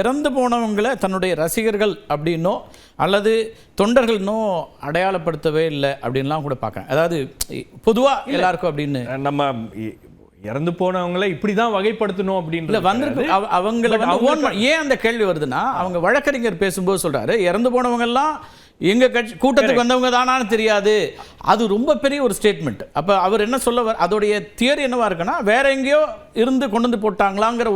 இறந்து போனவங்களை தன்னுடைய ரசிகர்கள் அப்படின்னோ அல்லது தொண்டர்கள்னோ அடையாளப்படுத்தவே இல்லை அப்படின்லாம் கூட பார்க்குறேன். அதாவது பொதுவாக எல்லாருக்கும் அப்படின்னு நம்ம இறந்து போனவங்களை இப்படிதான் வகைப்படுத்தணும் அப்படின்னு வந்திருக்கு. அவங்கள ஏன் அந்த கேள்வி வருதுன்னா, அவங்க வழக்கறிஞர் பேசும்போது சொல்றாரு, இறந்து போனவங்க எல்லாம் எங்க கட்சி கூட்டத்துக்கு வந்தவங்க தானான்னு தெரியாது. அது ரொம்ப பெரிய ஒரு ஸ்டேட்மெண்ட். அப்ப அவர் என்ன சொல்ல அதோடைய தியரி என்னவா இருக்குன்னா, வேற எங்கேயோ இருந்து கொண்டு வந்து போட்டாங்களாங்கிற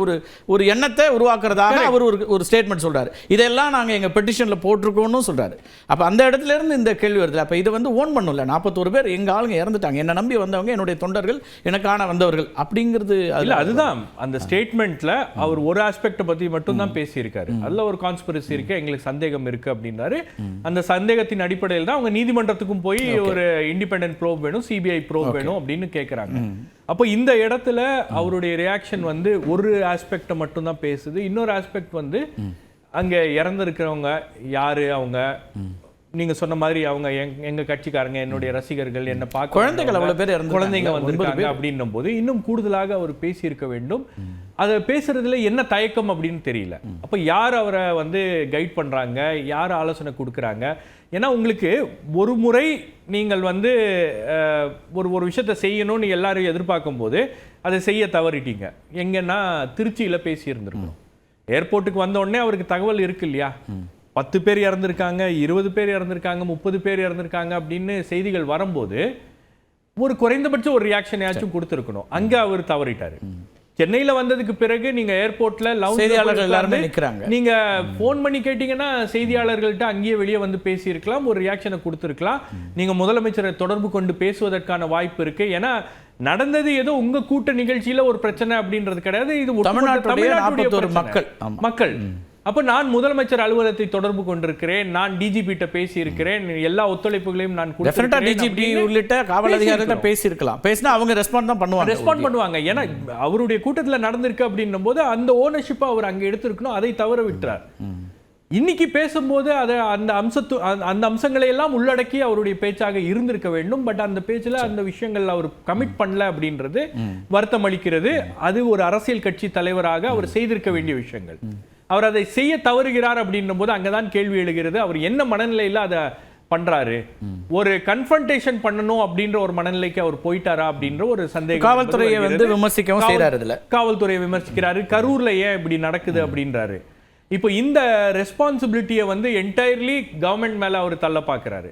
ஒரு எண்ணத்தை உருவாக்குறதாக அவர் ஒரு ஸ்டேட்மெண்ட் சொல்றாரு. இதெல்லாம் நாங்க எங்க பெட்டிஷன்ல போட்டிருக்கோம்னு சொல்றாரு. அப்ப அந்த இடத்துல இருந்து இந்த கேள்வி வருது. அப்ப இது ஓன் பண்ணல. 41 பேர் எங்க ஆளுங்க இறந்துட்டாங்க, என்ன நம்பி வந்தவங்க என்னுடைய தொண்டர்கள், எனக்கான வந்தவர்கள் அப்படிங்கிறது அதுதான் அந்த ஸ்டேட்மெண்ட்ல அவர் ஒரு ஆஸ்பெக்ட் பத்தி மட்டும் தான் பேசியிருக்காரு. அதுல ஒரு கான்ஸ்பிரசி இருக்கு, எங்களுக்கு சந்தேகம் இருக்கு அப்படின்னாரு. அந்த சந்தேகத்தின் அடிப்படையில் தான் அவங்க நீதிமன்றத்துக்கும் போய் ஒரு இண்டிபெண்டன்ட் ப்ரோப் வேணும், சிபிஐ ப்ரோப் வேணும் அப்படின்னு கேட்குறாங்க. அப்போ இந்த இடத்துல அவருடைய ரியாக்ஷன் ஒரு ஆஸ்பெக்டை மட்டும் தான் பேசுது. இன்னொரு ஆஸ்பெக்ட் அங்க இறந்திருக்கிறவங்க யாரு, அவங்க நீங்க சொன்ன மாதிரி அவங்க எங்க கட்சிக்காரங்க, என்னுடைய ரசிகர்கள், என்ன பார்க்க குழந்தைகள் அவ்வளவு பேர் குழந்தைங்க வந்திருக்காங்க அப்படின்னும் போது இன்னும் கூடுதலாக அவர் பேசியிருக்க வேண்டும். அதை பேசுறதுல என்ன தயக்கம் அப்படின்னு தெரியல. அப்ப யார் அவரை கைட் பண்றாங்க, யார் ஆலோசனை கொடுக்குறாங்க? ஏன்னா உங்களுக்கு ஒரு முறை நீங்கள் ஒரு விஷயத்தை செய்யணும்னு எல்லாரும் எதிர்பார்க்கும் போது அதை செய்ய தவறிட்டீங்க. எங்கன்னா திருச்சியில பேசி இருந்திருக்கணும். ஏர்போர்ட்டுக்கு வந்த உடனே அவருக்கு தகவல் இருக்கு இல்லையா, 10 பேர் இறந்திருக்காங்க, 20 பேர் இறந்திருக்காங்க, 30 பேர் இறந்திருக்காங்க அப்படின்னு செய்திகள் வரும்போது ஒரு குறைந்தபட்ச ஒரு ரியாக்ஷனையாச்சும் கொடுத்துருக்கணும். அங்க அவர் தவறிட்டாரு. சென்னையில வந்ததுக்கு பிறகு நீங்க ஏர்போர்ட்ல செய்தியாளர்கள் எல்லாரும் நிக்கிறாங்க, நீங்க போன் பண்ணி கேட்டீங்கன்னா செய்தியாளர்கள்ட்ட அங்கேயே வெளியே பேசி இருக்கலாம், ஒரு ரியாக்ஷனை கொடுத்திருக்கலாம். நீங்க முதலமைச்சரை தொடர்பு கொண்டு பேசுவதற்கான வாய்ப்பு இருக்கு. ஏன்னா நடந்தது ஏதோ உங்க கூட்ட நிகழ்ச்சியில ஒரு பிரச்சனை அப்படின்றது கிடையாது. இது தமிழ்நாட்டுடைய மக்கள். அப்ப நான் முதலமைச்சர் அலுவலகத்தை தொடர்பு கொண்டிருக்கிறேன், நான் டிஜிபிட்ட பேசி இருக்கிறேன், எல்லா ஒத்துழைப்புகளையும் நான் கொடுத்திருக்கிறேன். டிஜிபி உள்ளிட்ட காவல் அதிகாரிகிட்ட பேசி இருக்கலாம். பேசினா அவங்க ரெஸ்பாண்ட் தான் பண்ணுவாங்க. ஏன்னா அவருடைய கூட்டத்துல நடந்திருக்கு அப்படின்னும் போது அந்த ஓனர்ஷிப்பை அவர் அங்க எடுத்திருக்கணும். அதை தவற விட்டுறார். இன்னைக்கு பேசும்போது அதை அந்த அம்சங்களை எல்லாம் உள்ளடக்கி அவருடைய பேச்சாக இருந்திருக்க வேண்டும். பட் அந்த பேச்சுல அந்த விஷயங்கள் அவர் கமிட் பண்ணல அப்படின்றது வருத்தம் அளிக்கிறது. அது ஒரு அரசியல் கட்சி தலைவராக அவர் செய்திருக்க வேண்டிய விஷயங்கள். அவர் அதை செய்ய தவறுகிறார் அப்படின்னும் போது அங்கதான் கேள்வி எழுகிறது, அவர் என்ன மனநிலையில அதை பண்றாரு. ஒரு கன்ஃபரன்டேஷன் பண்ணணும் அப்படின்ற ஒரு மனநிலைக்கு அவர் போயிட்டாரா அப்படின்ற ஒரு சந்தேகம். காவல்துறையை விமர்சிக்கவும் செய்யறாரு. காவல்துறையை விமர்சிக்கிறாரு, கரூர்ல ஏன் இப்படி நடக்குது அப்படின்றாரு. இப்போ இந்த ரெஸ்பான்சிபிலிட்டியை என்டையர்லி கவர்மெண்ட் மேல அவர் தள்ள பாக்குறாரு.